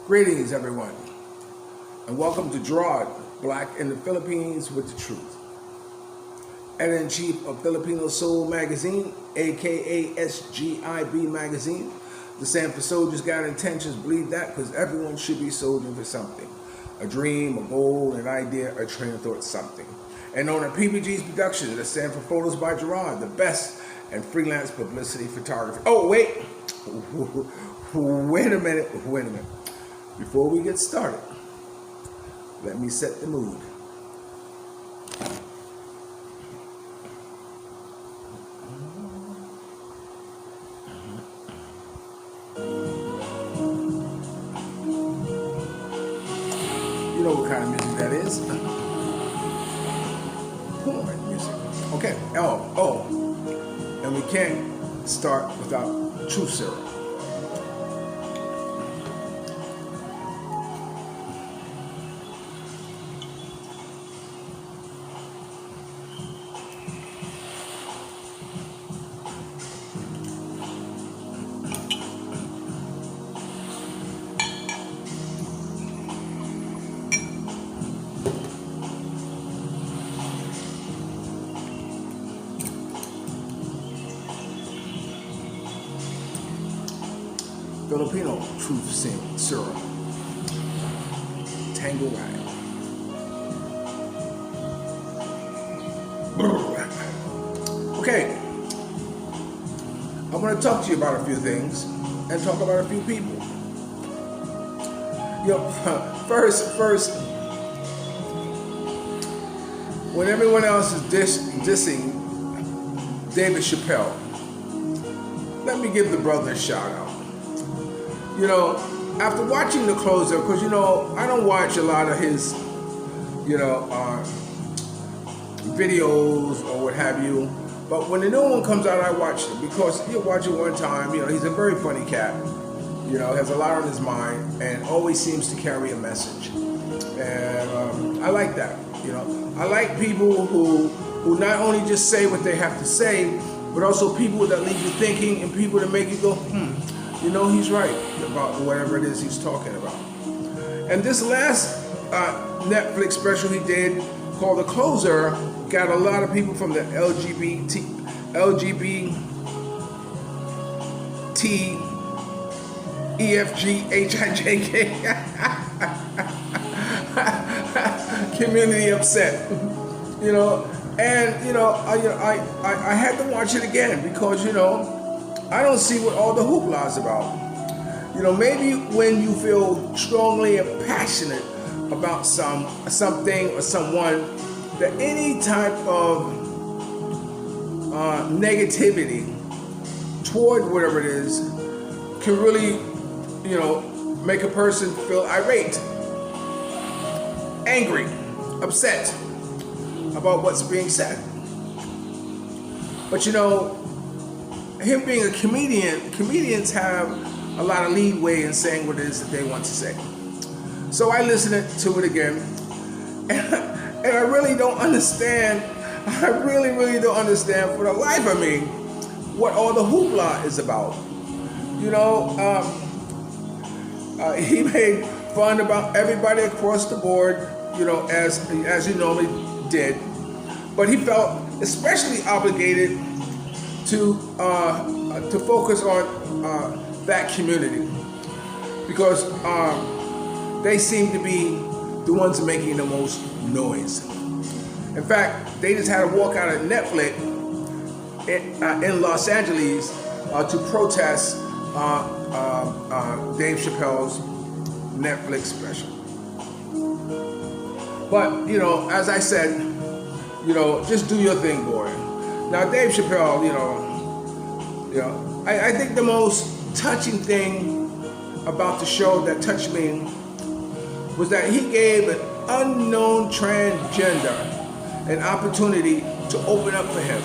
Greetings, everyone, and welcome to Gerard, Black in the Philippines with the Truth. Editor-in-Chief of Filipino Soul Magazine, aka S.G.I.B magazine. The San for Soldiers Got Intentions, believe that, because everyone should be soldiering for something. A dream, a goal, an idea, a train of thought, something. And on P.B.G's production, the San for Photos by Gerard, the best and freelance publicity photography. Oh, wait a minute. Before we get started, let me set the mood. You know what kind of music that is? Porn music. Okay. Oh. And we can't start without truth serum. Filipino truth serum. Tango Ride. Okay. I want to talk to you about a few things and talk about a few people. First, when everyone else is dissing David Chappelle, let me give the brother a shout out. After watching the closer, because I don't watch a lot of his, videos or what have you. But when the new one comes out, I watch it because he'll watch it one time. He's a very funny cat. Has a lot on his mind and always seems to carry a message. And I like that. I like people who not only just say what they have to say, but also people that leave you thinking and people that make you go, he's right about whatever it is he's talking about. And this last Netflix special he did called The Closer got a lot of people from the LGBT, EFG, HIJK community upset. I had to watch it again because I don't see what all the hoopla is about. Maybe when you feel strongly and passionate about something or someone, that any type of negativity toward whatever it is can really, make a person feel irate, angry, upset about what's being said. But him being a comedian, comedians have a lot of leeway in saying what it is that they want to say. So I listened to it again, and I really don't understand, I really don't understand for the life of me what all the hoopla is about. He made fun about everybody across the board, as he normally did, but he felt especially obligated to focus on that community because they seem to be the ones making the most noise. In fact, they just had a walkout at Netflix in Los Angeles to protest Dave Chappelle's Netflix special. But as I said, just do your thing, boy. Now, Dave Chappelle, I think the most touching thing about the show that touched me was that he gave an unknown transgender an opportunity to open up for him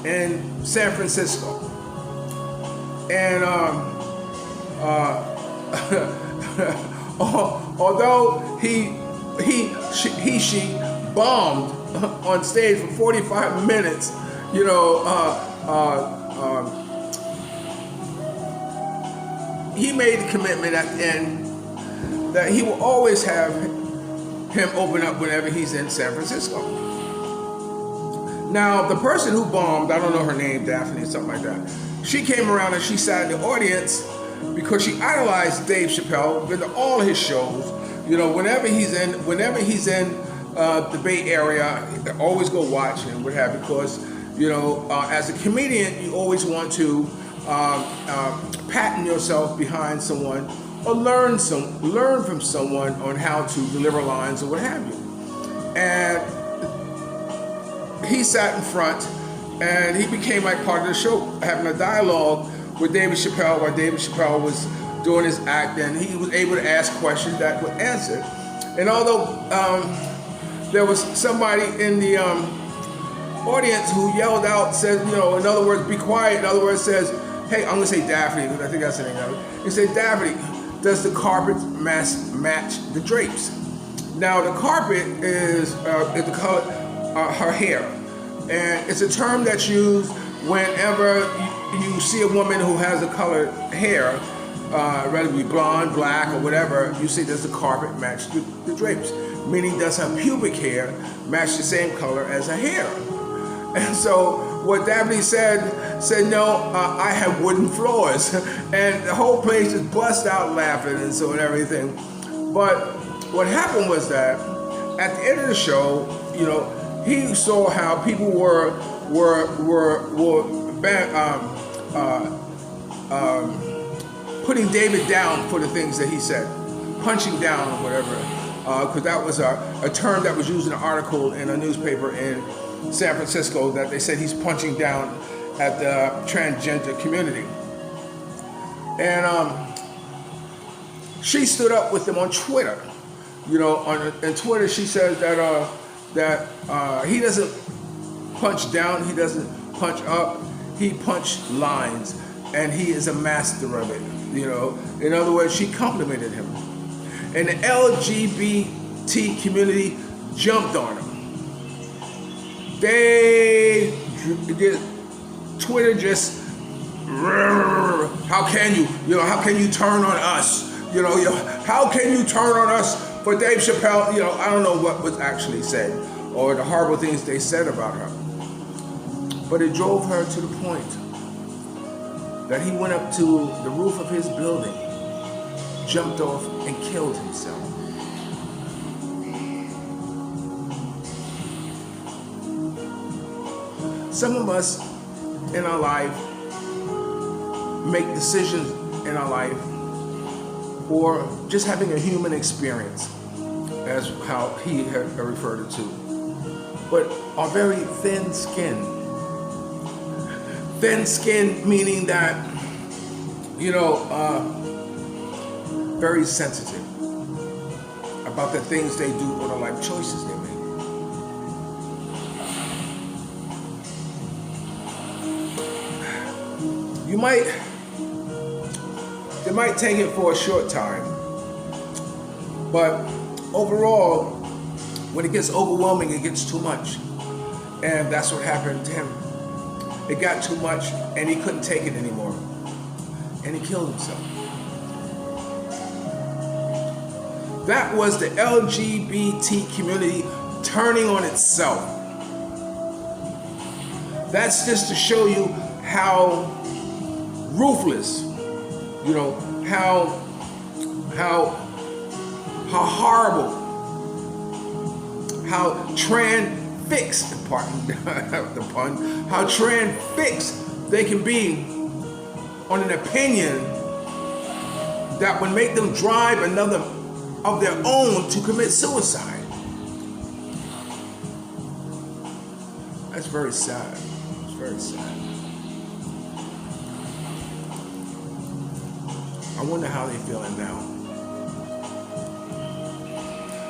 in San Francisco. And although she bombed on stage for 45 minutes, he made the commitment at the end that he will always have him open up whenever he's in San Francisco. Now, the person who bombed, I don't know her name, Daphne or something like that, she came around and she sat in the audience because she idolized Dave Chappelle, been to all his shows. You know, whenever he's in the Bay Area, I always go watch him, what have you, because, you know, as a comedian, you always want to patent yourself behind someone or learn from someone on how to deliver lines or what have you. And he sat in front, and he became like part of the show, having a dialogue with David Chappelle while David Chappelle was doing his act, and he was able to ask questions that were answered. And although there was somebody in the audience who yelled out, said, you know, in other words, be quiet. In other words, says, hey, I'm gonna say Daphne, because I think that's the name of it. He said, Daphne, does the carpet match the drapes? Now, the carpet is the color, her hair. And it's a term that's used whenever you see a woman who has a colored hair, whether it be blonde, black, or whatever, you say, does the carpet match the drapes? Meaning, does her pubic hair match the same color as her hair? And so what Daphne said, no, I have wooden floors. And the whole place just bust out laughing and so and everything. But what happened was that at the end of the show, you know, he saw how people were putting David down for the things that he said, punching down or whatever, because that was a term that was used in an article in a newspaper in San Francisco, that they said he's punching down at the transgender community. And she stood up with him on Twitter. You know, on Twitter, she says that he doesn't punch down, he doesn't punch up, he punched lines, and he is a master of it. You know, in other words, she complimented him, and the LGBT community jumped on him. Twitter just, how can you turn on us? You know, how can you turn on us for Dave Chappelle? You know, I don't know what was actually said or the horrible things they said about her. But it drove her to the point that he went up to the roof of his building, jumped off, and killed himself. Some of us in our life make decisions in our life, or just having a human experience, as how he had referred it to, but are very thin-skinned. Thin-skinned meaning that, you know, very sensitive about the things they do or the life choices they make. They might take it for a short time, but overall, when it gets overwhelming, it gets too much. And that's what happened to him. It got too much, and he couldn't take it anymore. And he killed himself. That was the LGBT community turning on itself. That's just to show you how ruthless, you know, how horrible, how transfixed, pardon the pun, how transfixed they can be on an opinion that would make them drive another of their own to commit suicide. That's very sad. It's very sad. I wonder how they're feeling now.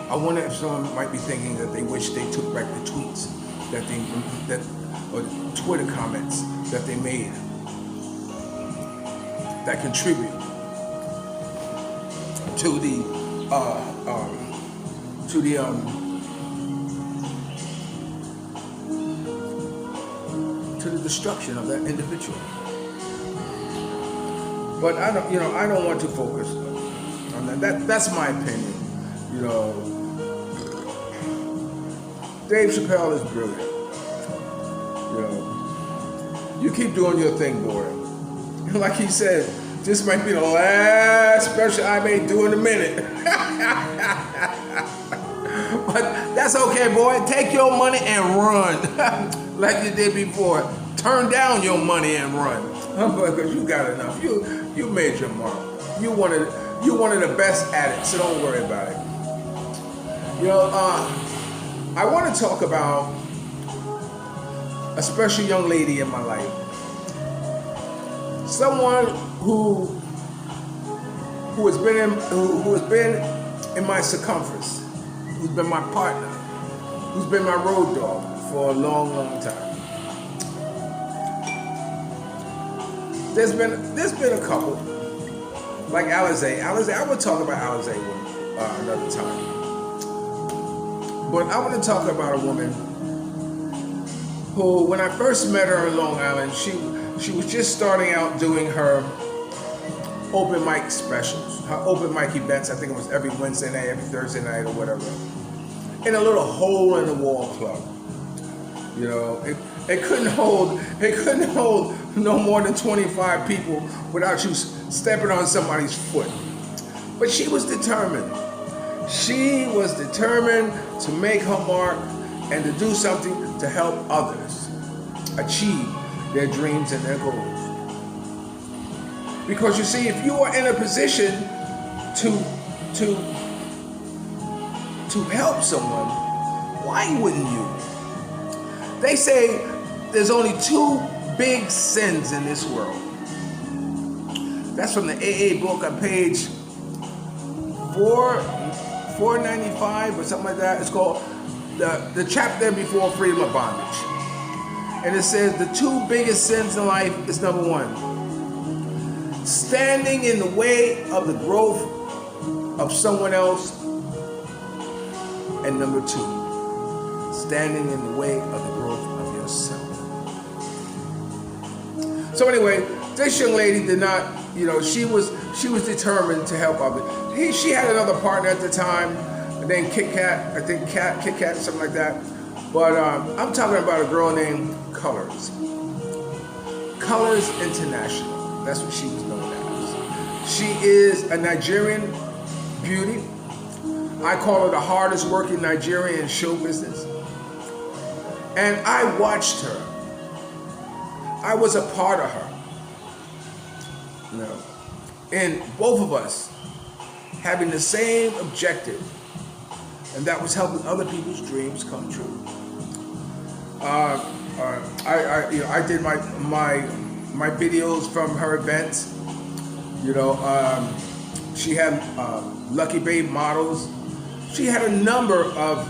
I wonder if someone might be thinking that they wish they took back the tweets or the Twitter comments that they made that contribute to the destruction of that individual. But I don't want to focus That's my opinion. You know, Dave Chappelle is brilliant. You know, you keep doing your thing, boy. And like he said, this might be the last special I may do in a minute. But that's okay, boy. Take your money and run. Like you did before. Turn down your money and run. Because you got enough. You made your mark. You're one of the best at it, so don't worry about it. You know, I want to talk about a special young lady in my life. Someone who has been in my circumference, who's been my partner, who's been my road dog for a long, long time. There's been a couple, like Alizé. I will talk about Alizé another time. But I want to talk about a woman who, when I first met her in Long Island, she was just starting out doing her open mic specials, her open mic events. I think it was every Wednesday night, every Thursday night, or whatever, in a little hole in the wall club. You know, it couldn't hold no more than 25 people without you stepping on somebody's foot. But she was determined. She was determined to make her mark and to do something to help others achieve their dreams and their goals. Because you see, if you are in a position to help someone, why wouldn't you? They say there's only 2 big sins in this world. That's from the AA book on page 495 or something like that. It's called the chapter before freedom of bondage. And it says the 2 biggest sins in life is number 1, standing in the way of the growth of someone else, and number 2, standing in the way of the growth of yourself. So anyway, this young lady did not, you know, she was determined to help others. She had another partner at the time named Kit Kat, I think Kit Kat, something like that. But I'm talking about a girl named Koleur. Koleur International. That's what she was known as. She is a Nigerian beauty. I call her the hardest working Nigerian in show business. And I watched her. I was a part of her. You know, and both of us having the same objective, and that was helping other people's dreams come true. I did my videos from her events. You know, she had Lucky Babe models. She had a number of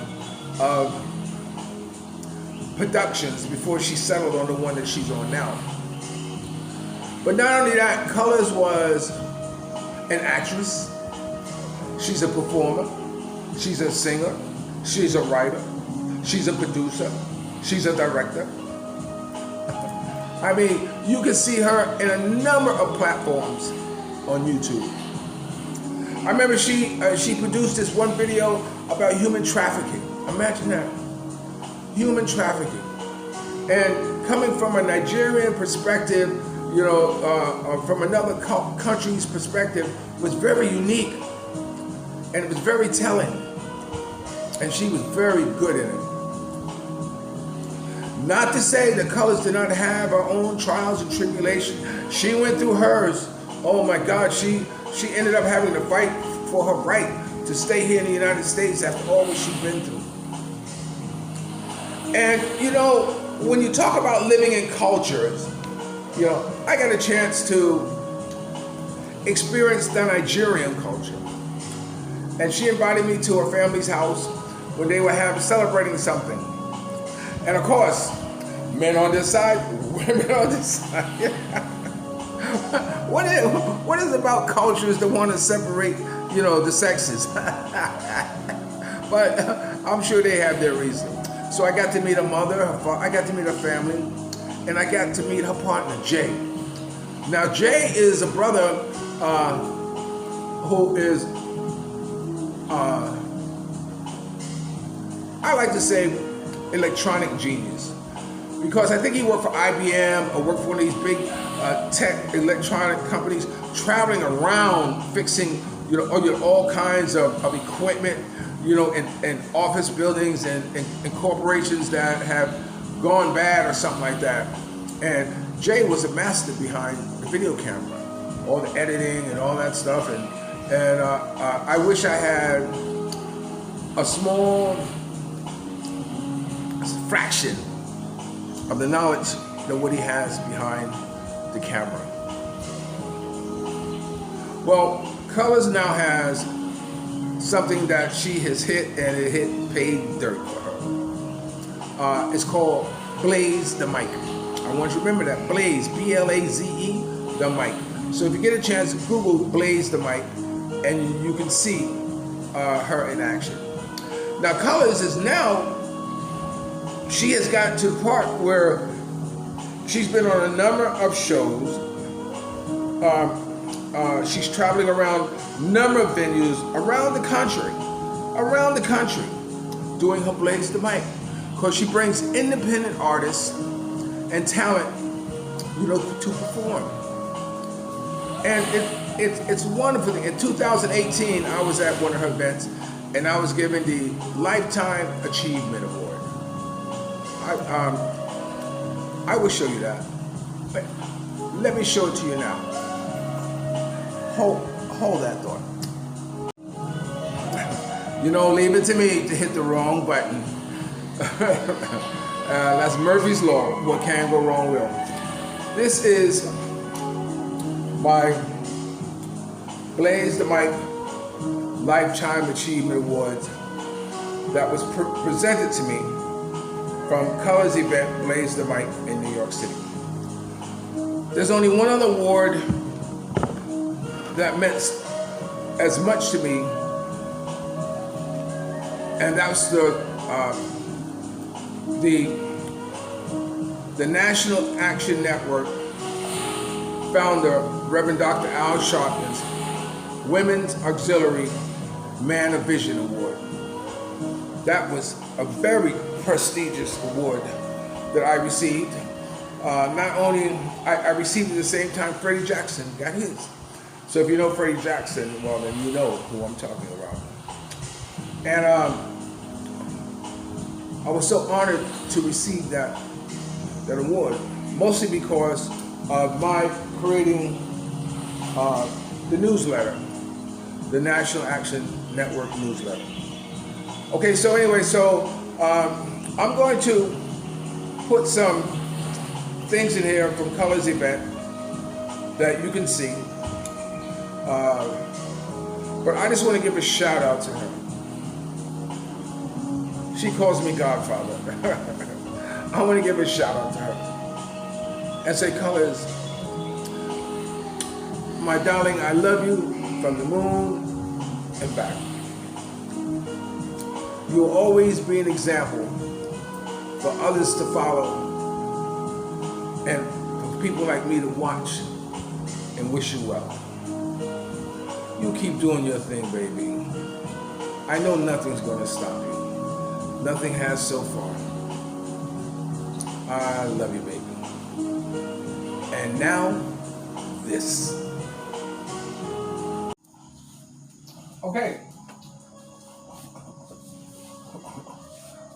productions before she settled on the one that she's on now. But not only that, Koleur was an actress. She's a performer. She's a singer. She's a writer. She's a producer. She's a director. I mean, you can see her in a number of platforms on YouTube. I remember she produced this one video about human trafficking. Imagine that. Human trafficking. And coming from a Nigerian perspective, you know, from another country's perspective, was very unique. And it was very telling. And she was very good in it. Not to say that Koleur did not have her own trials and tribulations. She went through hers. Oh my God, she ended up having to fight for her right to stay here in the United States after all that she's been through. And you know, when you talk about living in cultures, you know, I got a chance to experience the Nigerian culture. And she invited me to her family's house when they were celebrating something. And of course, men on this side, women on this side. What is about cultures that want to separate, you know, the sexes? But I'm sure they have their reason. So I got to meet her mother, I got to meet her family, and I got to meet her partner, Jay. Now, Jay is a brother who is I like to say electronic genius, because I think he worked for IBM or worked for one of these big tech electronic companies, traveling around fixing, all kinds of equipment, in office buildings and corporations that have gone bad or something like that. And Jay was a master behind the video camera, all the editing and all that stuff. And I wish I had a small fraction of the knowledge that what he has behind the camera. Well, Koleur now has something that she has hit, and it hit paid dirt for her. It's called Blaze the Mic. I want you to remember that. Blaze, B-L-A-Z-E, the mic. So if you get a chance, Google Blaze the Mic, and you can see her in action. Now, Koleur is now, she has gotten to the part where she's been on a number of shows. She's traveling around a number of venues around the country, doing her Blaze the Mic, because she brings independent artists and talent, to perform. And it's wonderful. In 2018, I was at one of her events, and I was given the Lifetime Achievement Award. I will show you that, but let me show it to you now. Hold that thought. Leave it to me to hit the wrong button. That's Murphy's Law. What can go wrong will. This is my Blaze the Mic Lifetime Achievement Awards that was presented to me from Koleur's event, Blaze the Mic, in New York City. There's only one other award that meant as much to me, and that's the National Action Network founder, Reverend Dr. Al Sharpton's Women's Auxiliary Man of Vision Award. That was a very prestigious award that I received. Not only, I received it at the same time Freddie Jackson got his. So if you know Freddie Jackson, well, then you know who I'm talking about. And I was so honored to receive that award, mostly because of my creating the newsletter, the National Action Network newsletter. Okay, so anyway, I'm going to put some things in here from Koleur's event that you can see. But I just want to give a shout out to her. She calls me Godfather. I want to give a shout out to her and say, Koleur, my darling, I love you from the moon and back. You'll always be an example for others to follow and for people like me to watch and wish you well. You keep doing your thing, baby. I know nothing's gonna stop you. Nothing has so far. I love you, baby. And now, this. Okay.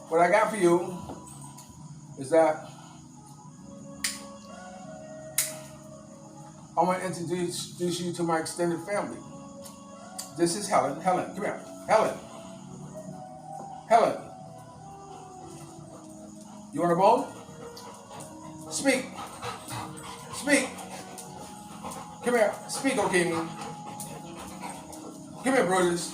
What I got for you is that I want to introduce you to my extended family. This is Helen. Helen, come here. Helen. Helen. You want a bone? Speak. Speak. Come here. Speak, okay? Come here, brothers.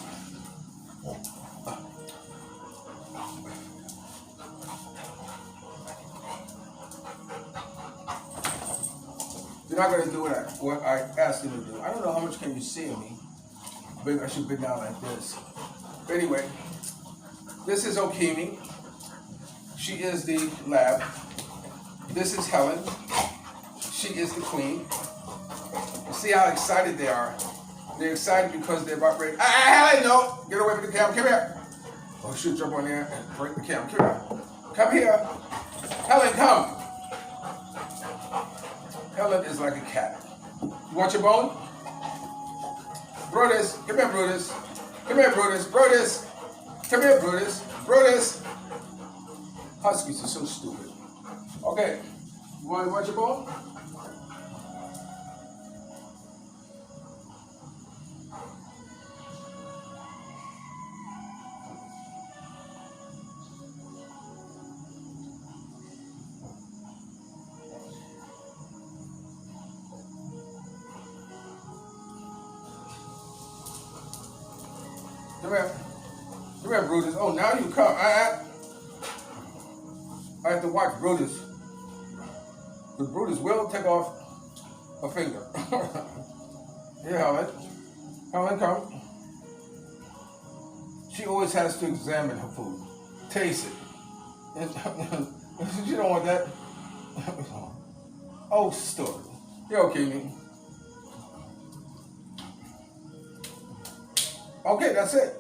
You're not going to do what I asked you to do. I don't know how much can you see of me. Maybe I should be down like this. But anyway, this is Okimi. She is the lab. This is Helen. She is the queen. You see how excited they are They're excited because they're about ready. Helen, no! Get away from the camera. Come here. Oh, she'll jump on there and break the camera. Come here. Come here. Helen, come. Helen is like a cat. You want your bone? Brutus. Come here, Brutus. Come here, Brutus. Brutus. Come here, Brutus. Brutus. Huskies are so stupid. Okay. You want your bone? Come here, Brutus. Oh, now you come. I have to watch Brutus. Because Brutus will take off a finger. Yeah, Helen. Helen, come. She always has to examine her food. Taste it. You don't want that. Oh, stupid. You're okay, me. Okay, that's it.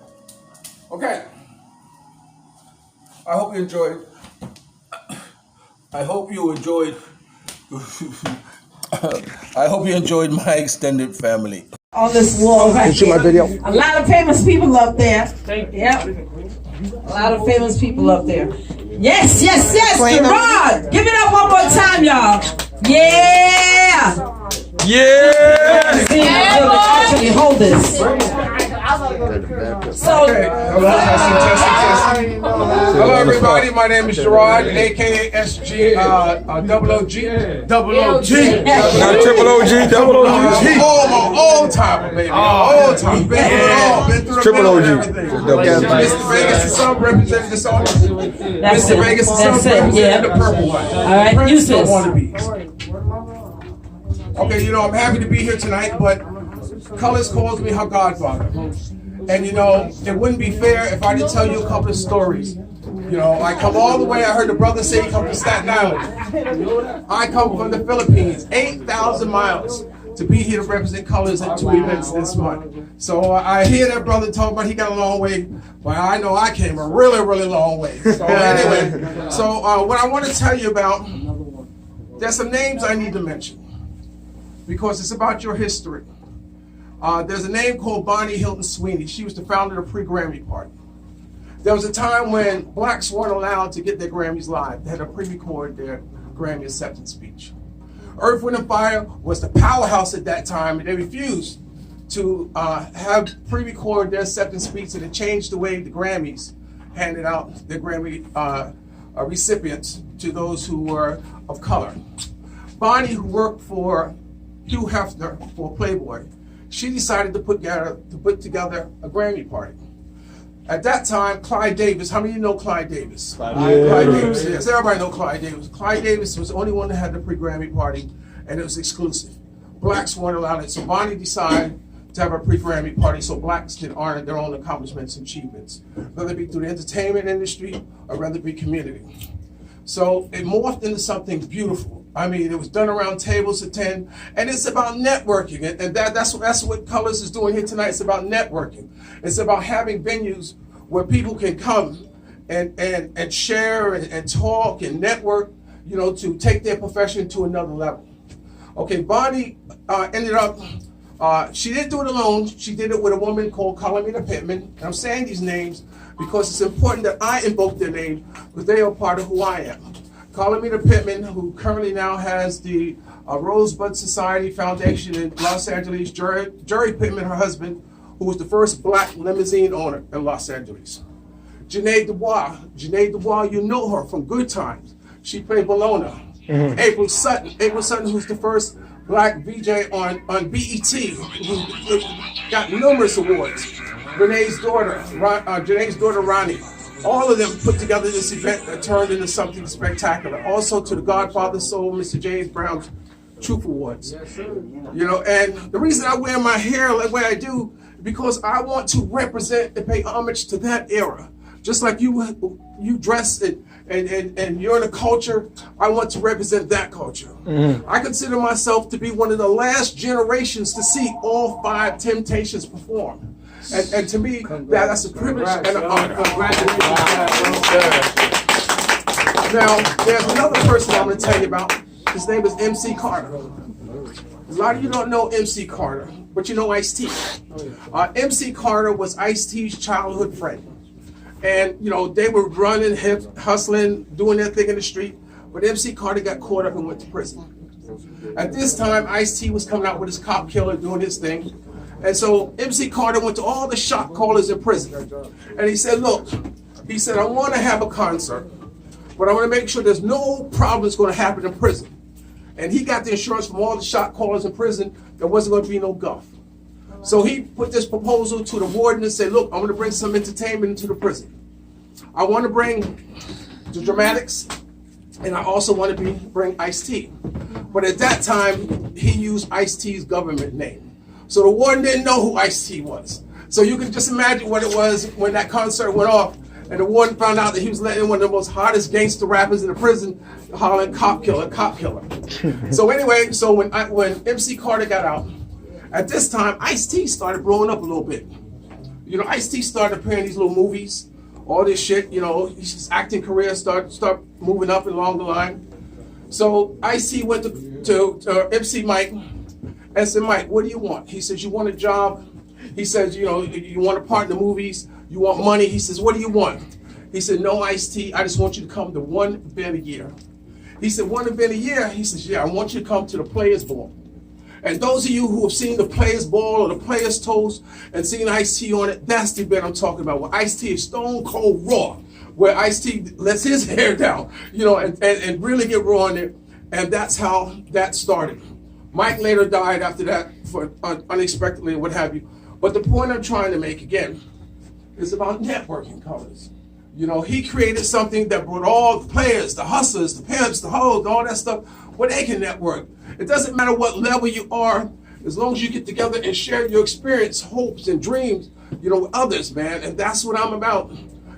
Okay. I hope you enjoyed. I hope you enjoyed. I hope you enjoyed my extended family. On this wall right here. My video. A lot of famous people up there. Yep. A lot of famous people up there. Yes, yes, yes, Gerard! Give it up one more time, y'all. Yeah! Yeah! Actually, hold this. So, hello everybody, my name is Gerard, aka S.G.I.B, double OG. Double OG. Not triple OG, double OG. Oh, my old timer, baby. Old timer. Been through Triple OG. Mr. Vegas and Son representing the song. Mr. Vegas and Son representing the purple one. All right, use this. Okay, you know, I'm happy to be here tonight, but Colors calls me her godfather. And you know, it wouldn't be fair if I didn't tell you a couple of stories. You know, I come all the way, I heard the brother say he come from Staten Island. I come from the Philippines, 8,000 miles to be here to represent Colors at 2 events this month. So I hear that brother talk about he got a long way, but I know I came a really, really long way. So anyway, so what I want to tell you about, there's some names I need to mention because it's about your history. There's a name called Vonny, Hilton, Sweeney. She was the founder of the Pre-Grammy party. There was a time when blacks weren't allowed to get their Grammys live. They had to pre-record their Grammy acceptance speech. Earth, Wind & Fire was the powerhouse at that time, and they refused to have pre-record their acceptance speech, and it changed the way the Grammys handed out their Grammy recipients to those who were of color. Vonny, who worked for Hugh Hefner for Playboy, she decided to put together a Grammy party. At that time, Clyde Davis, how many of you know Clyde Davis? Clyde Davis, yes, everybody know Clyde Davis. Clyde Davis was the only one that had the pre-Grammy party, and it was exclusive. Blacks weren't allowed it, so Vonny decided to have a pre-Grammy party so blacks can honor their own accomplishments and achievements, whether it be through the entertainment industry or whether it be community. So it morphed into something beautiful. I mean, it was done around tables of 10, and it's about networking, and that's what Colors is doing here tonight. It's about networking. It's about having venues where people can come and share and talk and network, you know, to take their profession to another level. Okay, Vonny ended up, she didn't do it alone. She did it with a woman called Koleur Pittman. And I'm saying these names because it's important that I invoke their names because they are part of who I am. Koleur Pittman, who currently now has the Rosebud Society Foundation in Los Angeles. Jerry Pittman, her husband, who was the first black limousine owner in Los Angeles. Janae Dubois, you know her from Good Times. She played Bologna. April Sutton, who's the first black VJ on BET, who got numerous awards. Janae's daughter, Ronnie. All of them put together this event that turned into something spectacular. Also to the Godfather Soul, Mr. James Brown's Truth Awards. Yes, sir. You know, and the reason I wear my hair the way I do, because I want to represent and pay homage to that era. Just like you dress and you're in a culture, I want to represent that culture. I consider myself to be one of the last generations to see all 5 Temptations perform. And to me, that's a privilege and an honor. Now, there's another person I'm going to tell you about. His name is MC Carter. A lot of you don't know MC Carter, but you know Ice-T. MC Carter was Ice-T's childhood friend. And, you know, they were running, hustling, doing their thing in the street, but MC Carter got caught up and went to prison. At this time, Ice-T was coming out with his cop killer, doing his thing. And so MC Carter went to all the shot callers in prison. And he said, look, he said, I want to have a concert, but I want to make sure there's no problems going to happen in prison. And he got the insurance from all the shot callers in prison, there wasn't going to be no guff. So he put this proposal to the warden and said, look, I'm going to bring some entertainment into the prison. I want to bring the dramatics, and I also want to bring Ice-T. But at that time, he used Ice-T's government name. So the warden didn't know who Ice-T was. So you can just imagine what it was when that concert went off, and the warden found out that he was letting one of the most hottest gangster rappers in the prison hollering cop killer, cop killer. So anyway, so when MC Carter got out, at this time, Ice-T started blowing up a little bit. You know, Ice-T started appearing in these little movies, all this shit, you know, his acting career start moving up along the line. So Ice-T went to MC Mike and said, Mike, what do you want? He says, you want a job? He says, you know, you want a part in the movies? You want money? He says, what do you want? He said, no, Ice-T, I just want you to come to one event a year. He said, one event a year? He says, yeah, I want you to come to the Players Ball. And those of you who have seen the Players Ball or the Players Toast and seen Ice-T on it, that's the event I'm talking about, where Ice-T is stone cold raw, where Ice-T lets his hair down, you know, and really get raw in it. And that's how that started. Mike later died after that, for unexpectedly and what have you. But the point I'm trying to make, again, is about networking, colors. You know, he created something that brought all the players, the hustlers, the pimps, the hoes, all that stuff, where they can network. It doesn't matter what level you are, as long as you get together and share your experience, hopes, and dreams, you know, with others, man. And that's what I'm about.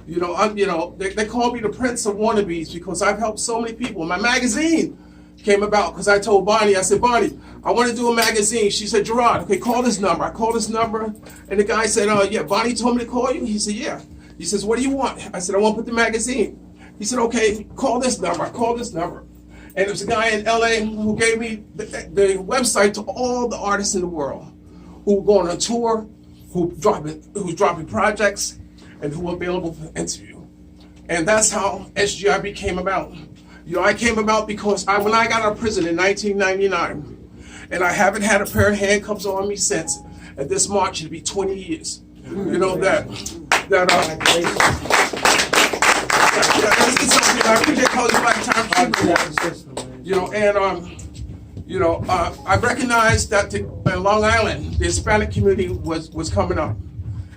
You know, they call me the Prince of Wannabes because I've helped so many people. My magazine came about because I told Vonny, I said, Vonny, I want to do a magazine. She said, Gerard, okay, call this number. I called this number, and the guy said, yeah, Vonny told me to call you? He said, yeah. He says, what do you want? I said, I want to put the magazine. He said, okay, call this number. I called this number. And there was a guy in LA who gave me the website to all the artists in the world who were going on tour, who's dropping projects, and who were available for interview. And that's how S.G.I.B came about. You know, I came about because when I got out of prison in 1999, and I haven't had a pair of handcuffs on me since, and this March it'll be 20 years. You know, that's something I appreciate Color Lifetime. You know, and I recognized that in Long Island, the Hispanic community was coming up,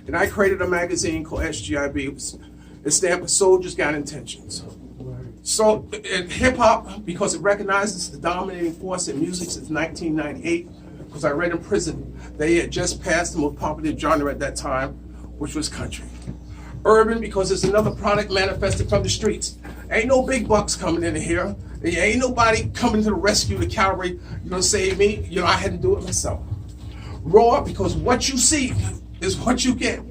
and I created a magazine called S.G.I.B. It stands for Soldiers Got Intentions. So in hip hop, because it recognizes the dominating force in music since 1998, because I read in prison, they had just passed the most popular genre at that time, which was country. Urban, because it's another product manifested from the streets. Ain't no big bucks coming in here. Ain't nobody coming to the rescue, the cavalry, you know, save me. You know, I had to do it myself. Raw, because what you see is what you get.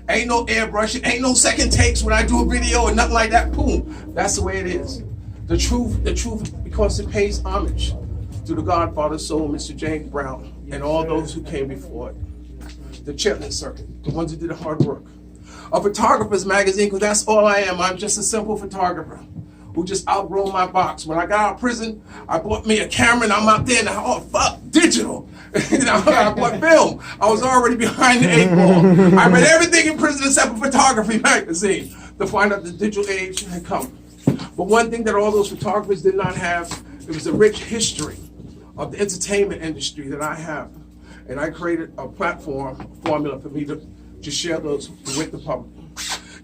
Ain't no airbrushing, ain't no second takes when I do a video or nothing like that. Boom. That's the way it is. The truth, because it pays homage to the Godfather soul, Mr. James Brown, and all those who came before it. The Chitlin Circuit, the ones who did the hard work. A photographer's magazine, because that's all I am. I'm just a simple photographer who just outgrown my box. When I got out of prison, I bought me a camera and I'm out there now, oh fuck, digital. I bought film. I was already behind the 8 ball. I read everything in prison except for photography magazine to find out the digital age had come. But one thing that all those photographers did not have, it was a rich history of the entertainment industry that I have. And I created a platform, a formula for me to share those with the public.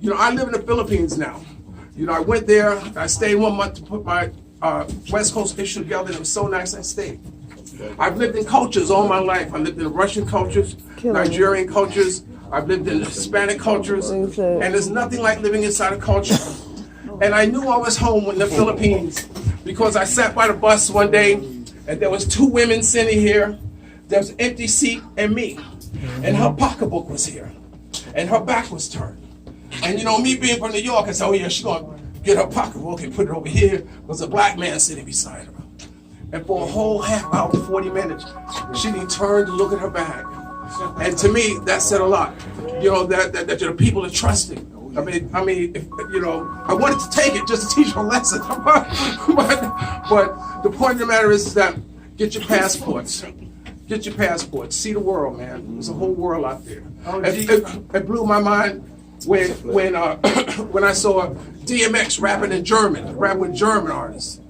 You know, I live in the Philippines now. You know, I went there, I stayed 1 month to put my West Coast issue together, and it was so nice I stayed. I've lived in cultures all my life. I lived in Russian cultures, Nigerian cultures, I've lived in Hispanic cultures, and there's nothing like living inside a culture And I knew I was home in the Philippines because I sat by the bus one day and there was 2 women sitting here. There was an empty seat and me. And her pocketbook was here. And her back was turned. And you know, me being from New York, I said, oh yeah, she's gonna get her pocketbook and put it over here. There was a black man sitting beside her. And for a whole half hour, 40 minutes, she didn't turn to look at her bag. And to me, that said a lot. You know, that the people are trusting. I mean, if, you know, I wanted to take it just to teach her a lesson. but the point of the matter is that get your passports. Get your passports. See the world, man. There's a whole world out there. It blew my mind when when I saw DMX rapping in German, rap with German artists.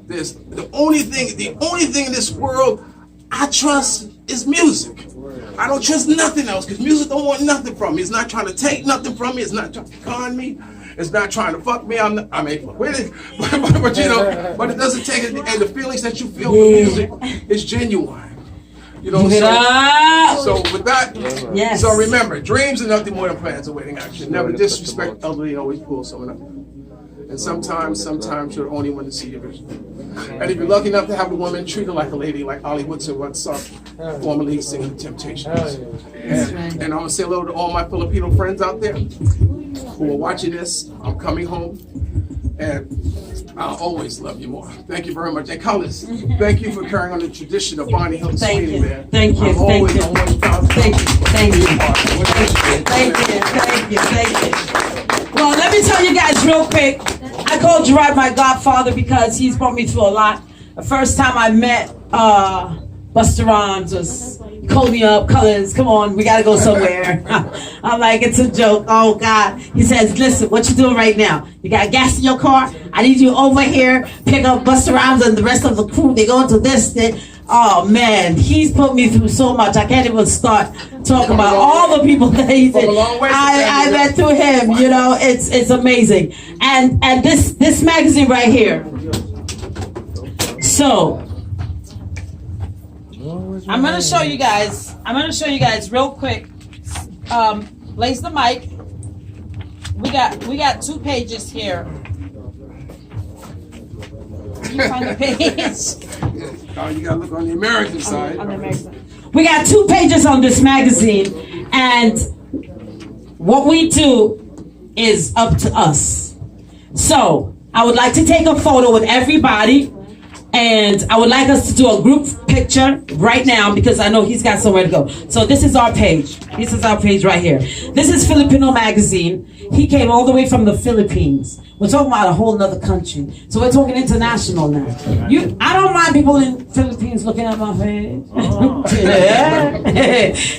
There's the only thing in this world I trust is music. I don't trust nothing else because music don't want nothing from me. It's not trying to take nothing from me. It's not trying to con me. It's not trying to fuck me. I may fuck with it, but you know, but it doesn't take it. And the feelings that you feel for music is genuine. You know, so with that, yes. So remember, dreams are nothing more than plans awaiting action. Never disrespect elderly, always pull someone up. And sometimes you're the only one to see your vision. And if you're lucky enough to have a woman, treat her like a lady, like Ollie Woodson once saw, formerly singing The Temptations. And I'm gonna say hello to all my Filipino friends out there who are watching this. I'm coming home, and I'll always love you more. Thank you very much. And Colors, thank you for carrying on the tradition of Vonny, Hilton, Sweeney, man. Thank you. I'm always on 1,000. Thank you. Well, let me tell you guys real quick. I call Gerard my godfather because he's brought me through a lot. The first time I met Busta Rhymes was called me up, Colors, come on, we gotta go somewhere. I'm like, it's a joke. Oh God. He says, listen, what you doing right now? You got gas in your car? I need you over here, pick up Busta Rhymes and the rest of the crew. They go into this thing. Oh man, he's put me through so much. I can't even start talking about all the people that he did. I met through him. You know, it's amazing. And this magazine right here. So I'm gonna show you guys real quick. Place the mic. We got 2 pages here. You find the page. Oh, you gotta look on the American side. On the American side. We got 2 pages on this magazine, and what we do is up to us. So I would like to take a photo with everybody, and I would like us to do a group picture right now because I know he's got somewhere to go. So this is our page. This is our page right here. This is Filipino magazine. He came all the way from the Philippines. We're talking about a whole nother country. So we're talking international now. I don't mind people in Philippines looking at my face.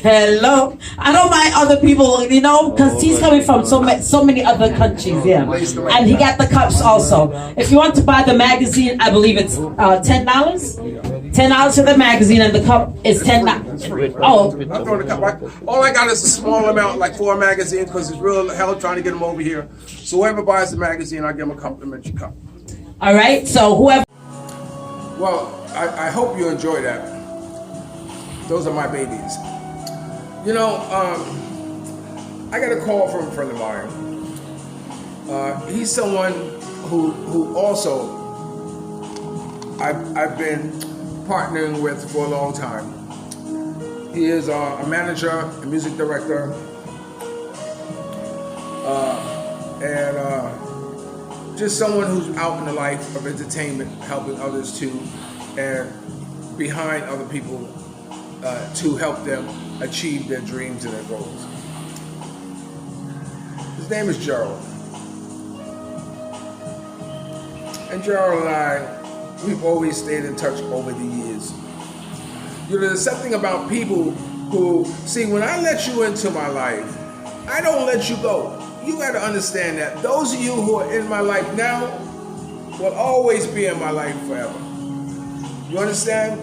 Hello. I don't mind other people, you know, because he's coming from so many other countries, yeah. And he got the cups also. If you want to buy the magazine, I believe it's $10. $10 for the magazine, and the cup is $10. Oh. I'm throwing the cup. All I got is a small amount, like 4 magazines, because it's real hell trying to get them over here. So whoever buys the magazine, I give them a complimentary cup. All right. So whoever. Well, I hope you enjoy that. Those are my babies. You know, I got a call from a friend of mine. He's someone who also I've been partnering with for a long time. He is a manager, a music director, and just someone who's out in the life of entertainment, helping others too, and behind other people to help them achieve their dreams and their goals. His name is Gerard. And Gerard and I, we've always stayed in touch over the years. You know, there's something about people who, see, when I let you into my life, I don't let you go. You got to understand that. Those of you who are in my life now will always be in my life forever. You understand?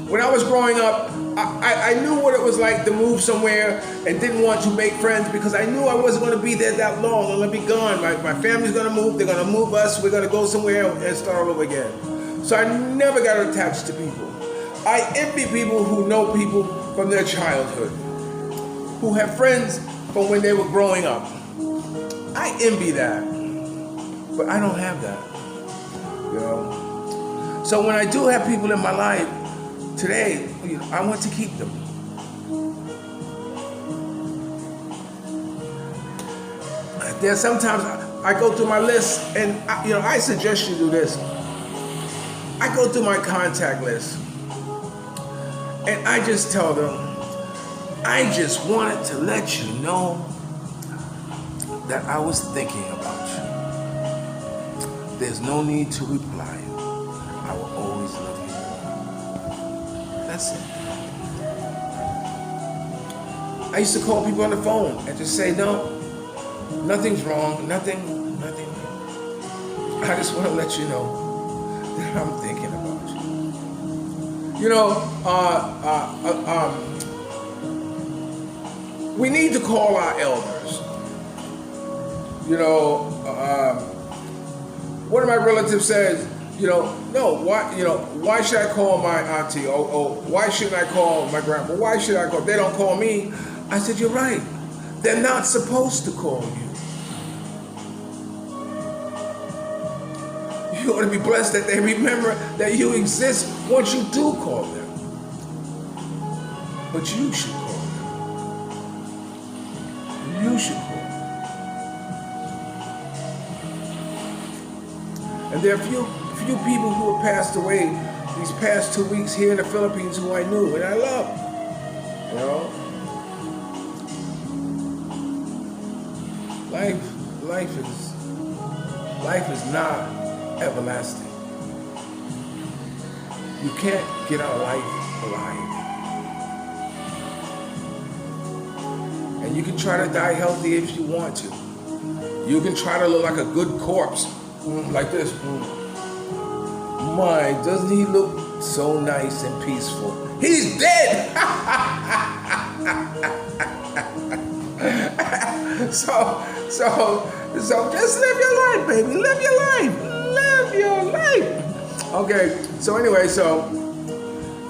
When I was growing up, I knew what it was like to move somewhere and didn't want to make friends because I knew I wasn't going to be there that long. I'm going to be gone. My family's going to move. They're going to move us. We're going to go somewhere and start all over again. So I never got attached to people. I envy people who know people from their childhood, who have friends from when they were growing up. I envy that. But I don't have that, you know. So when I do have people in my life today, you know, I want to keep them. There's sometimes I go through my list, and you know, I suggest you do this. I go through my contact list, and I just tell them, I just wanted to let you know that I was thinking about you. There's no need to reply. I will always love you. That's it. I used to call people on the phone and just say, no, nothing's wrong, nothing. I just want to let you know that I'm thinking about you. You know, we need to call our elders. You know, one of my relatives says, you know, no, why should I call my auntie? Or why shouldn't I call my grandma? Why should I call? They don't call me. I said, you're right. They're not supposed to call you. You ought to be blessed that they remember that you exist once you do call them. But you should call them. You should call them. And there are few people who have passed away these past 2 weeks here in the Philippines who I knew and I love. You know? Life is not everlasting. You can't get out of life alive. And you can try to die healthy if you want to. You can try to look like a good corpse, like this. My, doesn't he look so nice and peaceful? He's dead! So just live your life, baby. Live your life. Live your life. Okay, so anyway, so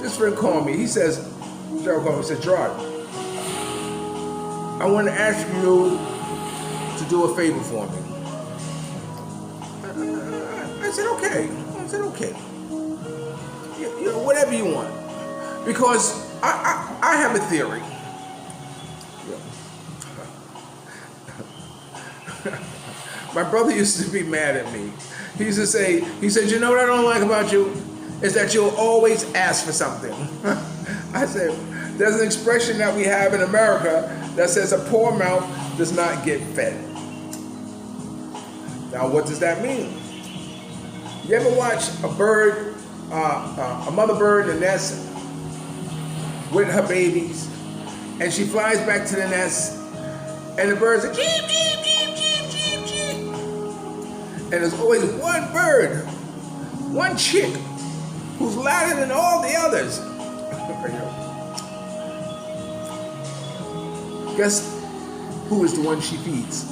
this friend called me. He says, Gerard called me, he said, Gerard, I want to ask you to do a favor for me. I said, okay. You know, whatever you want. Because I have a theory. My brother used to be mad at me. He used to say, he said, you know what I don't like about you? Is that you'll always ask for something. I said, there's an expression that we have in America that says a poor mouth does not get fed. Now, what does that mean? You ever watch a bird, a mother bird in the nest with her babies, and she flies back to the nest, and the birds are cheep, cheep, cheep, cheep, cheep, cheep. And there's always one bird, one chick, who's louder than all the others. Guess who is the one she feeds?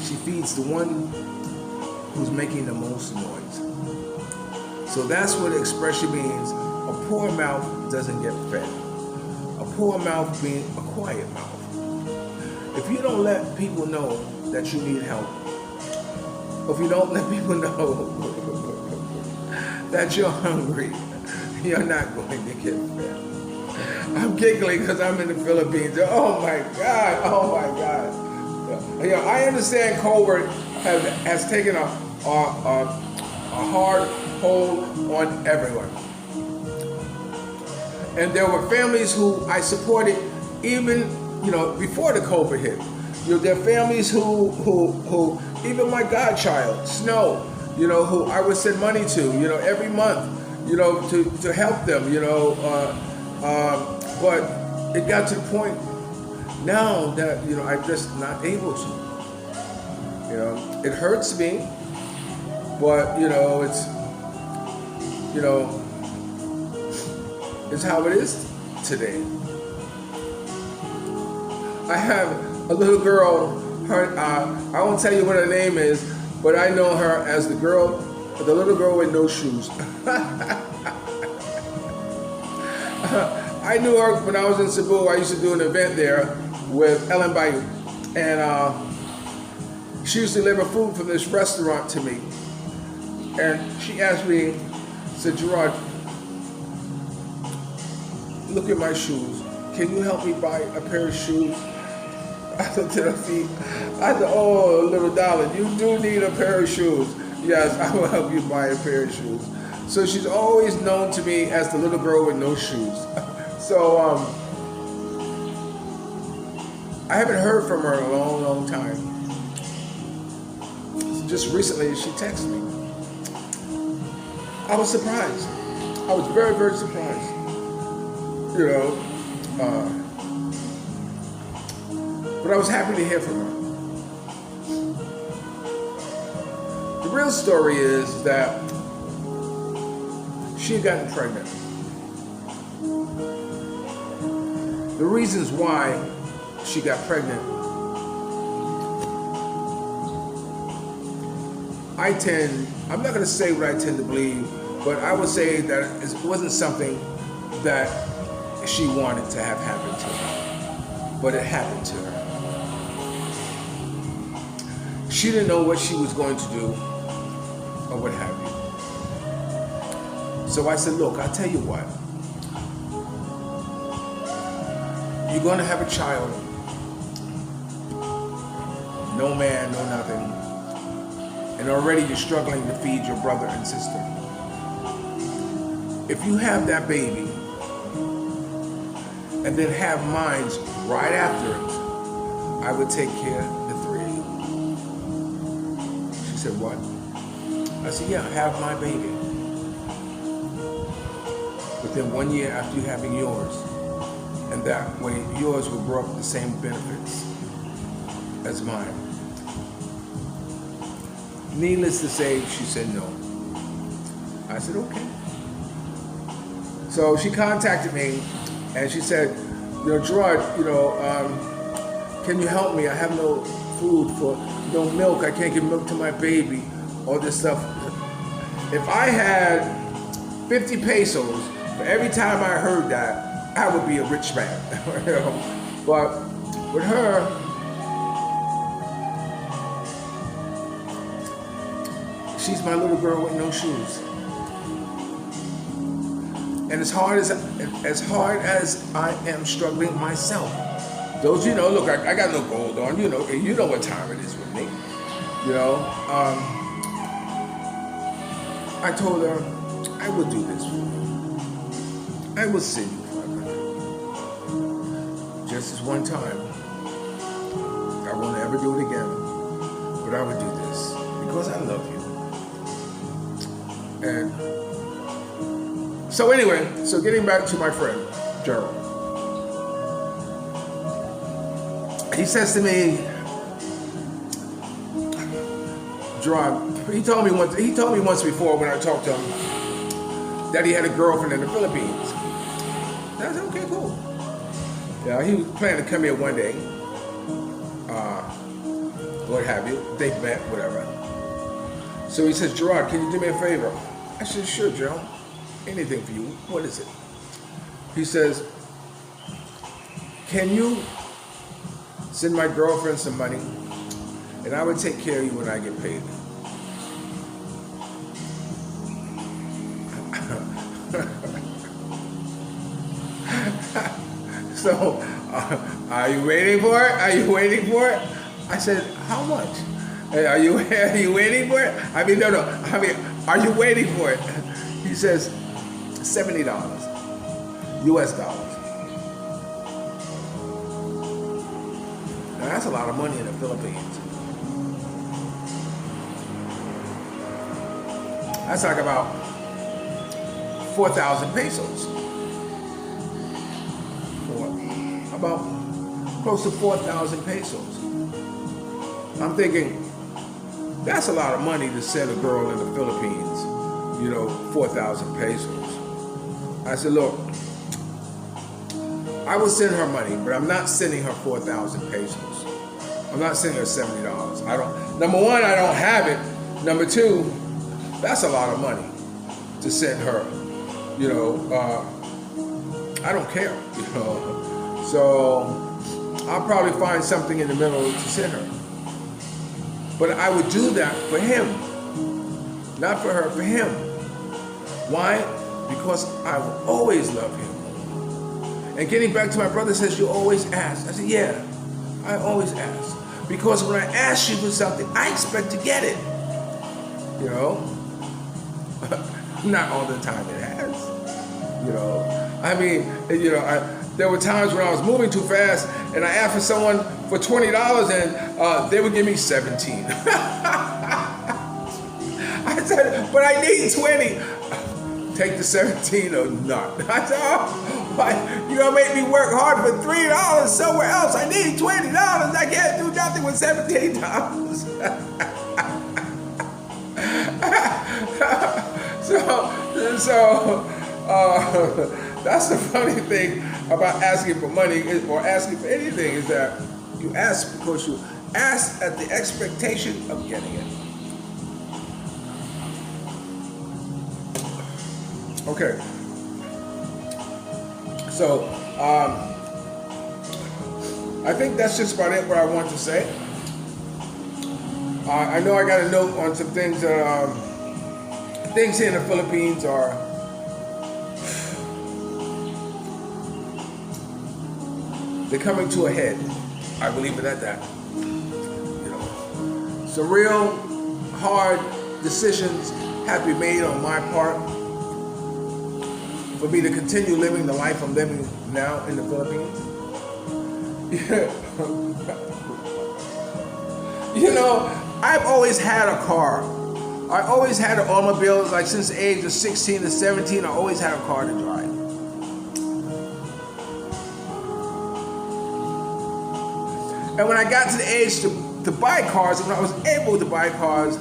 She feeds the one who's making the most noise. So that's what the expression means. A poor mouth doesn't get fed. A poor mouth being a quiet mouth. If you don't let people know that you need help, or if you don't let people know that you're hungry, you're not going to get fed. I'm giggling because I'm in the Philippines. Oh my God. You know, I understand COVID has taken a hard hold on everyone. And there were families who I supported even, you know, before the COVID hit. You know, there are families who even my godchild, Snow, you know, who I would send money to, you know, every month, you know, to help them, you know. But it got to the point now that, you know, I'm just not able to. You know, it hurts me, but, you know, it's how it is today. I have a little girl, her, I won't tell you what her name is, but I know her as the little girl with no shoes. I knew her when I was in Cebu. I used to do an event there with Ellen Bayou. And she used to deliver food from this restaurant to me. And she asked me, said, Gerard, look at my shoes. Can you help me buy a pair of shoes? I looked at her feet. I said, oh, little darling, you do need a pair of shoes. Yes, I will help you buy a pair of shoes. So she's always known to me as the little girl with no shoes. So I haven't heard from her in a long, long time. So just recently, she texted me. I was surprised. I was very, very surprised. You know, but I was happy to hear from her. The real story is that she had gotten pregnant. The reasons why she got pregnant, I'm not going to say what I tend to believe, but I would say that it wasn't something that she wanted to have happen to her, but it happened to her. She didn't know what she was going to do or what have you. So I said, look, I'll tell you what. You're going to have a child. No man, no nothing. And already you're struggling to feed your brother and sister. If you have that baby, and then have mines right after it, I would take care of the three of you. She said, what? I said, yeah, have my baby. Within 1 year after you having yours. And that way, yours will grow up with the same benefits as mine. Needless to say, she said no. I said, okay. So she contacted me, and she said, you know, Gerard, you know, can you help me? I have no food for, no milk. I can't give milk to my baby. All this stuff. If I had 50 pesos for every time I heard that, I would be a rich man. But with her, she's my little girl with no shoes. And as hard as I am struggling myself, those, you know, look, I got no gold on, you know what time it is with me, you know. I told her, I will do this for you. I will send you 500. Just this one time. I won't ever do it again, but I would do this because I love you. And so anyway, so getting back to my friend, Gerard. He says to me, Gerard, he told me once before when I talked to him that he had a girlfriend in the Philippines. I said, okay, cool. Yeah, he was planning to come here one day, what have you, they met, whatever. So he says, Gerard, can you do me a favor? I said, sure, Joe. Anything for you. What is it? He says, can you send my girlfriend some money and I would take care of you when I get paid? So, are you waiting for it? Are you waiting for it? I said, how much? Are you waiting for it? I mean, no. I mean, are you waiting for it? He says, $70 US dollars. Now that's a lot of money in the Philippines. That's like about 4,000 pesos. About close to 4,000 pesos. I'm thinking, that's a lot of money to send a girl in the Philippines, 4,000 pesos. I said, look, I will send her money, but I'm not sending her 4,000 pesos. I'm not sending her $70. Number one, I don't have it. Number two, that's a lot of money to send her. I don't care, So I'll probably find something in the middle to send her. But I would do that for him. Not for her, for him. Why? Because I will always love him. And getting back to my brother says, you always ask. I said, yeah, I always ask. Because when I ask you for something, I expect to get it. You know? Not all the time it has. You know? I mean, you know, there were times when I was moving too fast and I asked for someone for $20 and they would give me 17. I said, but I need 20. Take the 17 or not. I said, oh, you're gonna make me work hard for $3 somewhere else. I need $20. I can't do nothing with $17. So that's the funny thing about asking for money or asking for anything is that you ask because you ask at the expectation of getting it. Okay. So I think that's just about it what I want to say. I know I got a note on some things that things here in the Philippines are they're coming to a head. I will leave it at that. You know, some real hard decisions have to be made on my part for me to continue living the life I'm living now in the Philippines. You know, I've always had a car. I always had an automobile, like since the age of 16 to 17, I always had a car to drive. And when I got to the age to buy cars, and when I was able to buy cars,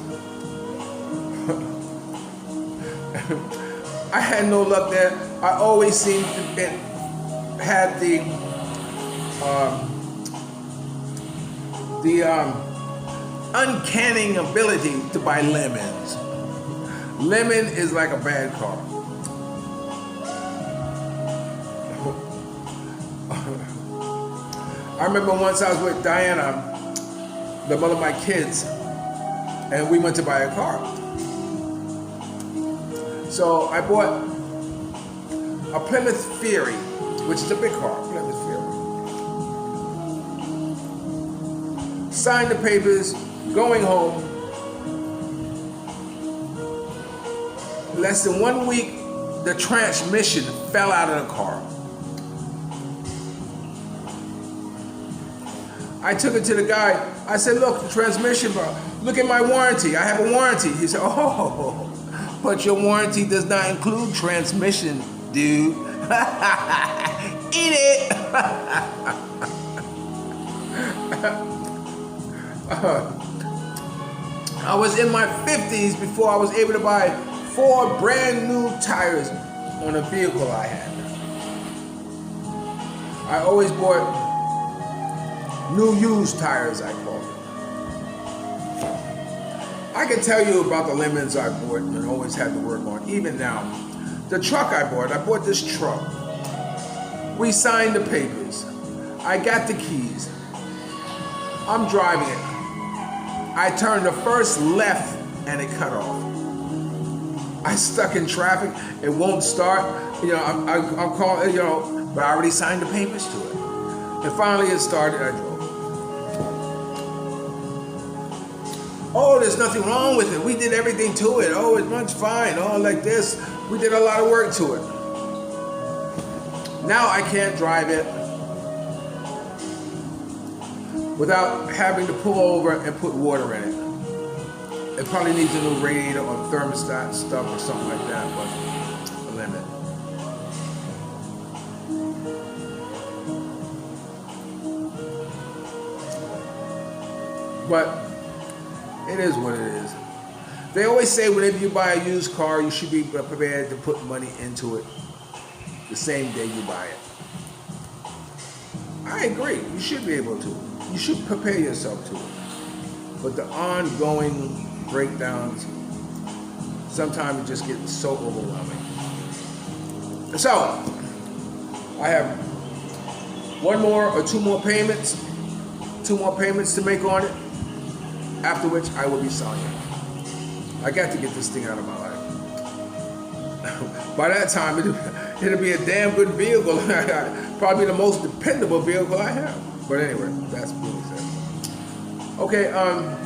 I had no luck there. I always seemed to had the uncanny ability to buy lemons. Lemon is like a bad car. I remember once I was with Diana, the mother of my kids, and we went to buy a car. So I bought a Plymouth Fury, which is a big car, Plymouth Fury. Signed the papers, going home. Less than 1 week, the transmission fell out of the car. I took it to the guy. I said, look, the transmission, bro. Look at my warranty. I have a warranty. He said, oh, but your warranty does not include transmission, dude. Eat it. I was in my 50s before I was able to buy 4 brand new tires on a vehicle I had. I always bought new used tires, I call them. I can tell you about the lemons I bought and always had to work on, even now. The truck I bought this truck. We signed the papers. I got the keys. I'm driving it. I turned the first left and it cut off. I stuck in traffic, it won't start. You know, I'm calling, you know, but I already signed the papers to it. And finally it started, I drove. Oh, there's nothing wrong with it. We did everything to it. Oh, it runs fine. Oh, like this. We did a lot of work to it. Now I can't drive it without having to pull over and put water in it. It probably needs a new radiator or thermostat stuff or something like that, but a limit. But it is what it is. They always say whenever you buy a used car, you should be prepared to put money into it the same day you buy it. I agree. You should be able to. You should prepare yourself to it. But the ongoing breakdowns, sometimes it just gets so overwhelming. So, I have 1 more or 2 more payments. 2 more payments to make on it. after which I will be selling it. I got to get this thing out of my life. By that time, it'll be a damn good vehicle. Probably the most dependable vehicle I have. But anyway, that's being said. Okay, I'm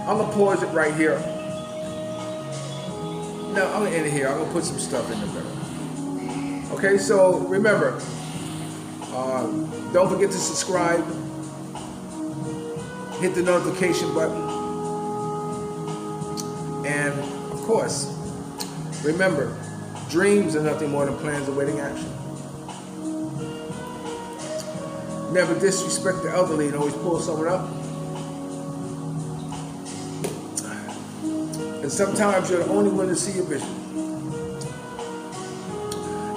gonna pause it right here. No, I'm gonna end it here. I'm gonna put some stuff in the middle. Okay, so remember, don't forget to subscribe. Hit the notification button. And of course, remember, dreams are nothing more than plans awaiting action. Never disrespect the elderly and always pull someone up. And sometimes you're the only one to see your vision.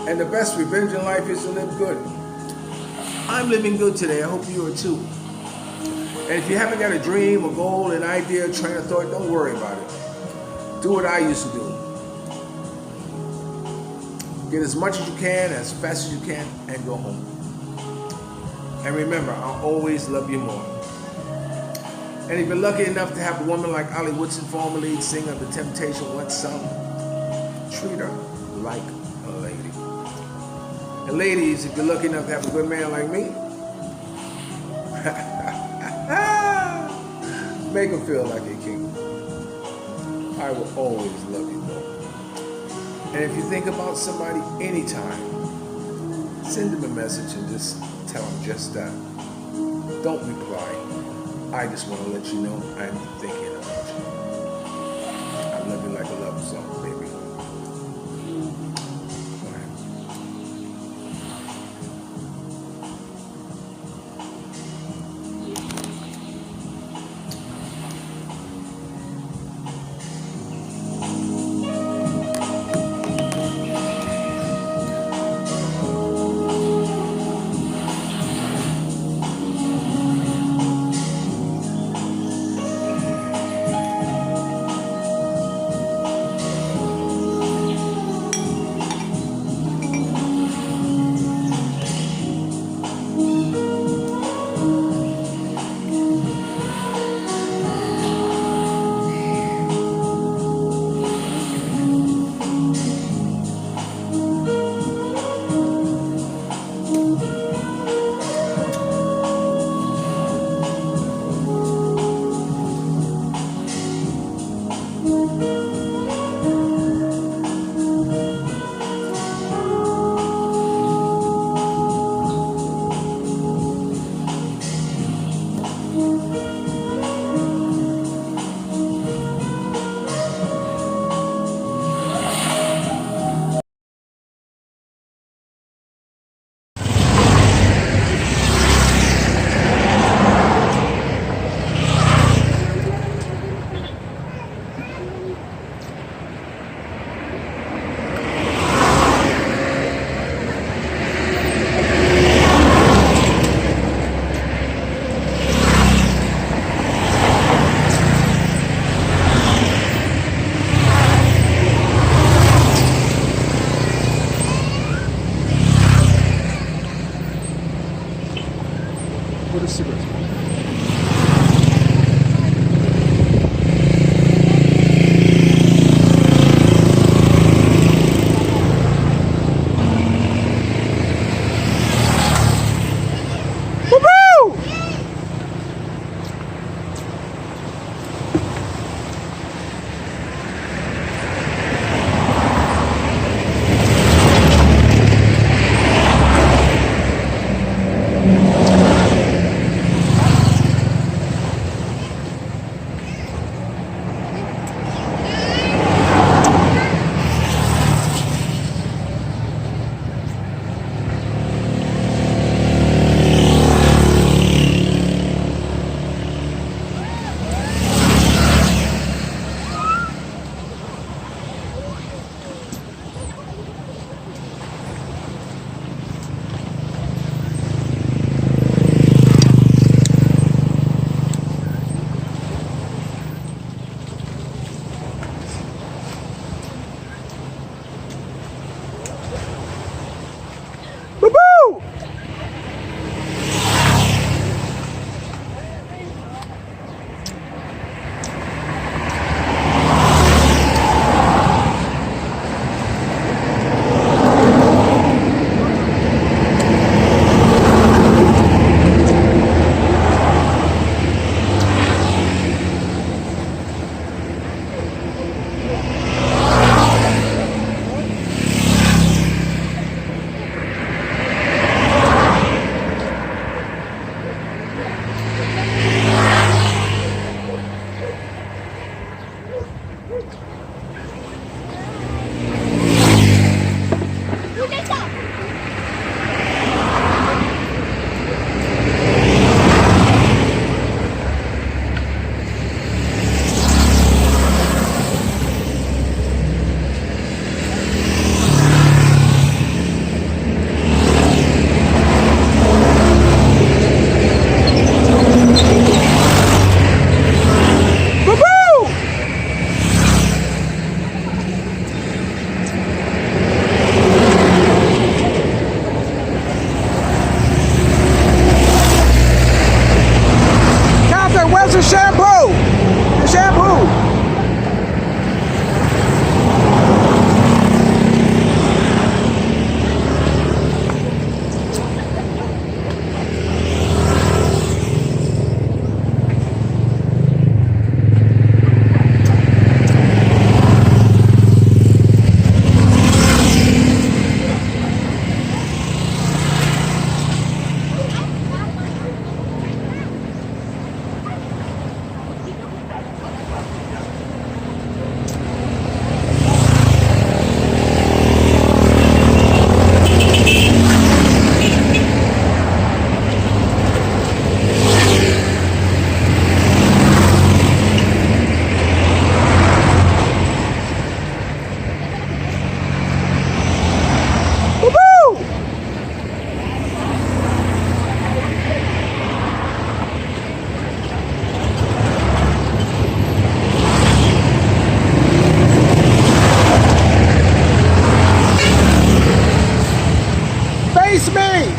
And the best revenge in life is to live good. I'm living good today. I hope you are too. And if you haven't got a dream, a goal, an idea, a train of thought, don't worry about it. Do what I used to do. Get as much as you can, as fast as you can, and go home. And remember, I'll always love you more. And if you're lucky enough to have a woman like Ollie Woodson, former lead singer of The Temptation, once sung, treat her like a lady. And ladies, if you're lucky enough to have a good man like me, make him feel like a king. I will always love you more. And if you think about somebody anytime, send them a message and just tell them just that. Don't reply. I just want to let you know I'm thinking about you. I love you like a love song, baby. All right. Face me!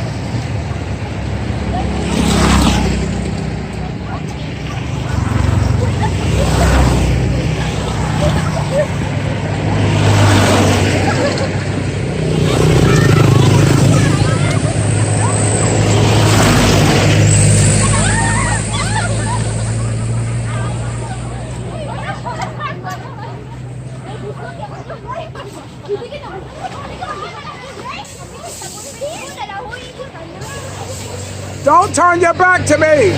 Don't turn your back to me!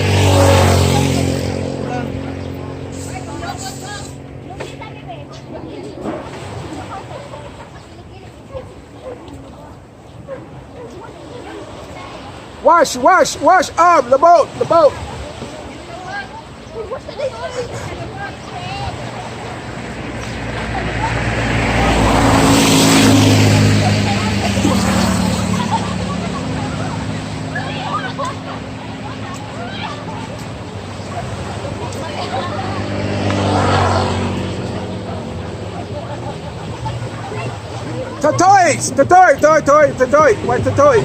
Wash up the boat. Toy. What's the toy?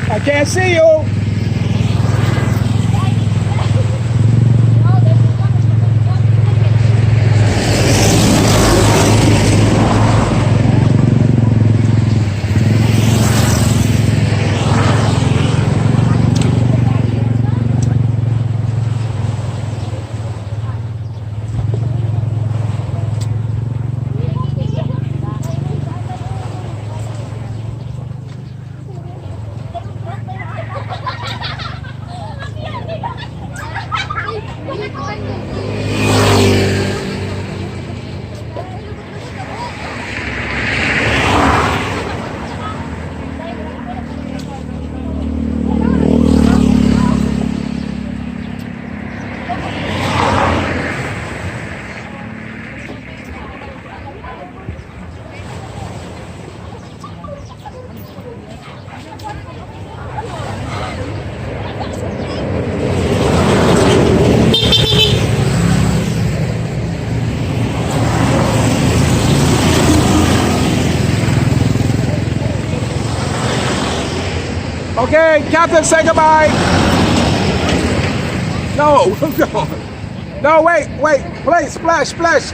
I can't see you. Okay, Captain, say goodbye. No, no, wait, please, splash.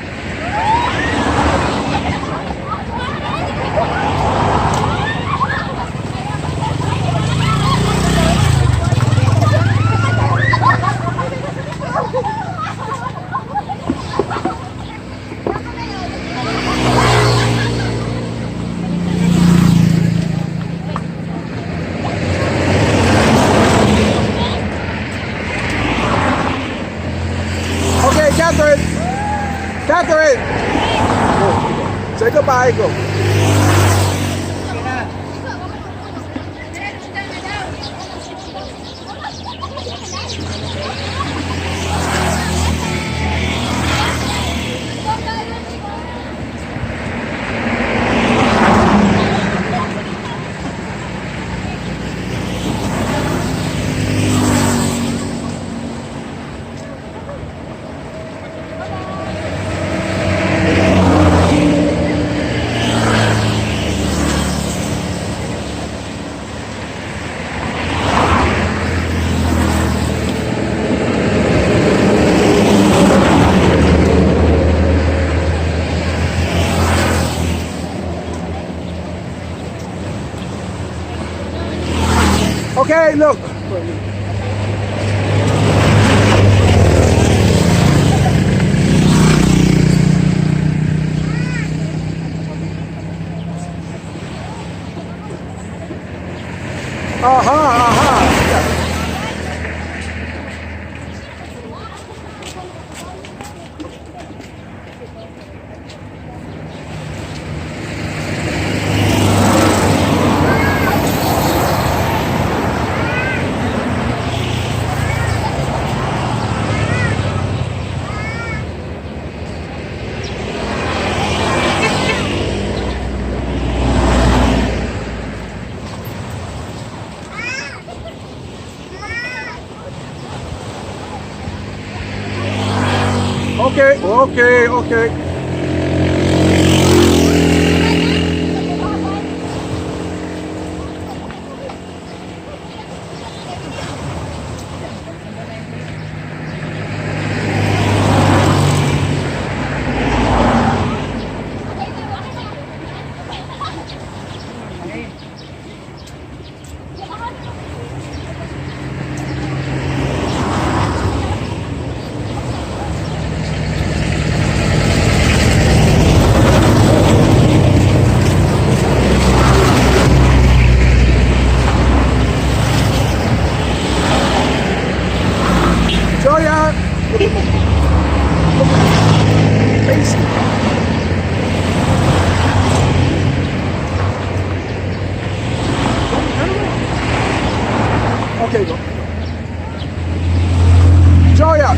Catherine! Say goodbye, go. Okay, look. Okay, okay, okay. Joya! Face me. Okay, go. Joya!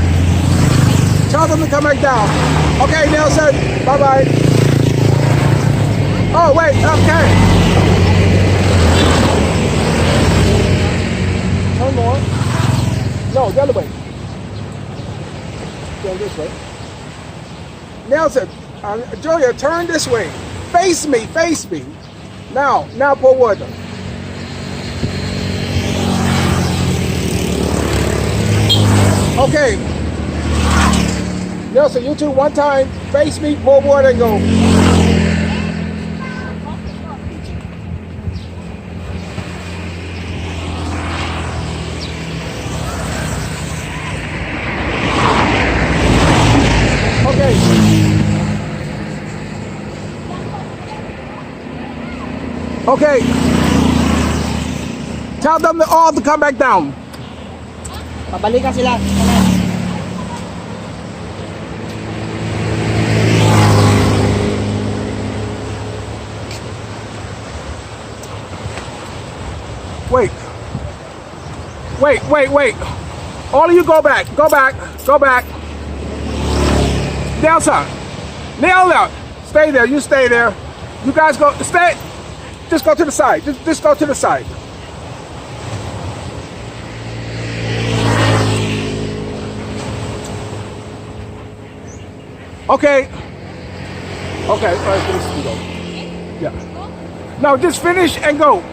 Tell them to come back down. Okay, Nelson. Bye-bye. Oh, wait, okay. Turn more. No, the other way. Turn this way. Nelson, Julia, turn this way. Face me, face me. Now forward. Okay. Nelson, you two, one time, face me, forward and go. Okay. Okay. Tell them all to come back down. Pabalikan sila. Wait. Wait. All of you go back. Go back. Nelson. Nelson. Stay there. You stay there. You guys go. Stay. Just go to the side. Just go to the side. Okay. Okay. All right, finish. Go. Yeah. No, just finish and go.